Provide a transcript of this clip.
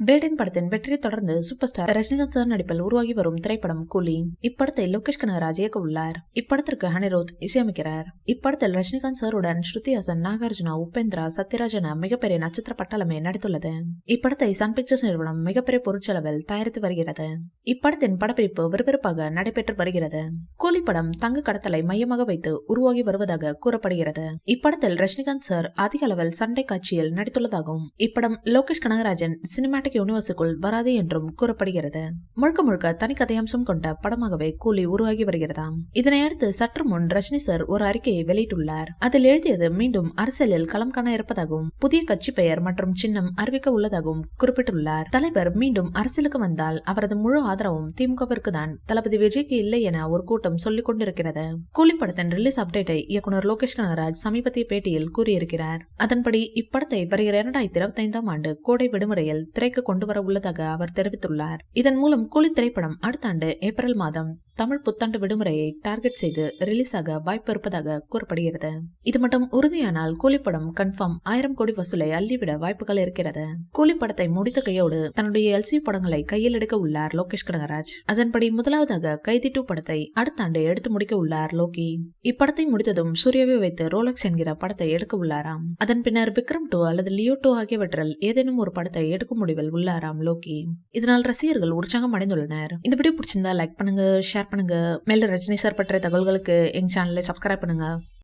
Baden படத்தின் வெற்றியை தொடர்ந்து சூப்பர் ஸ்டார் ரஜினிகாந்த் சார் நடிப்பில் உருவாகி வரும் திரைப்படம் கூலி. இப்படத்தை லோகேஷ் கனகராஜ் இயக்க உள்ளார். இப்படத்திற்கு அனிருத் இசையமைக்கிறார். இப்படத்தில் ரஜினிகாந்த் சாருடன் ஸ்ருதி ஹாசன், நாகார்ஜுனா, உபேந்திரா, சத்யராஜ் என மிகப்பெரிய நட்சத்திர பட்டாளமே நடித்துள்ளது. இப்படத்தை சன் பிக்சர்ஸ் நிறுவனம் மிகப்பெரிய பொருட்செலவில் தயாரித்து வருகிறது. இப்படத்தின் படப்பிடிப்பு விறுவிறுப்பாக நடைபெற்று வருகிறது. கூலி படம் தங்க கடத்தலை மையமாக வைத்து உருவாகி வருவதாக கூறப்படுகிறது. இப்படத்தில் ரஜினிகாந்த் சார் அதிக அளவில் சண்டை காட்சியில் நடித்துள்ளதாகவும் இப்படம் லோகேஷ் கனகராஜன் சினிமாட்டிக் யூனிவர்ஸுக்குள் வராது என்றும் கூறப்படுகிறது. முழுக்க முழுக்க தனி கதையம்சம் கொண்ட படமாகவே கூலி உருவாகி வருகிறதாம். இதனையடுத்து சற்று முன் ரஜினி சார் ஒரு அறிக்கையை வெளியிட்டுள்ளார். அதில் எழுதியது மீண்டும் அரசியலில் களம் காண இருப்பதாகவும் புதிய கட்சி பெயர் மற்றும் சின்னம் அறிவிக்க உள்ளதாகவும் குறிப்பிட்டுள்ளார். தலைவர் மீண்டும் அரசியலுக்கு வந்தால் அவரது முழு ஆதரவும் திமுகவிற்கு தான், தளபதி விஜய்க்கு இல்லை என ஒரு கூட்டம் சொல்லிக் கொண்டிருக்கிறது. கூலி படத்தின் ரிலீஸ் அப்டேட்டை இயக்குனர் லோகேஷ் கனகராஜ் சமீபத்திய பேட்டியில் கூறியிருக்கிறார். அதன்படி இப்படத்தை வருகிற 2025ஆம் ஆண்டு கோடை விடுமுறையில் திரைக்கு கொண்டு வர உள்ளதாக அவர் தெரிவித்துள்ளார். இதன் மூலம் கூலி திரைப்படம் அடுத்த ஆண்டு ஏப்ரல் மாதம் தமிழ் புத்தாண்டு விடுமுறையை டார்கெட் செய்து ரிலீஸ் ஆக வாய்ப்பு இருப்பதாக கூறப்படுகிறது. இது மட்டும் உறுதியானால் கூலி படம் கன்ஃபார்ம் 1000 கோடி வசூலை அள்ளிவிட வாய்ப்புகள் இருக்கிறது. கூலி படத்தை முடித்த கையோடு தன்னுடைய எல்சி படங்களை கையில் எடுக்க உள்ளார் லோகேஷ் கனகராஜ். அதன்படி முதலாவதாக கைதி 2 படத்தை அடுத்த ஆண்டு எடுத்து முடிக்க உள்ளார் லோகி. இப்படத்தை முடித்ததும் சூர்யாவை வைத்து ரோலக்ஸ் என்கிற படத்தை எடுக்க உள்ளாராம். அதன் பின்னர் விக்ரம் 2 அல்லது லியோ 2 ஆகியவற்றில் ஏதேனும் ஒரு படத்தை எடுக்கும் முடிவில் உள்ளாராம் லோகி. இதனால் ரசிகர்கள் உற்சாகம் அடைந்துள்ளனர். இந்த வீடியோ பிடிச்சிருந்தா லைக் பண்ணுங்க, ஷேர் பண்ணுங்க. மேலும் ரஜினி சார் பற்றிய தகவல்களுக்கு எங்க சேனலை சப்ஸ்கிரைப் பண்ணுங்க.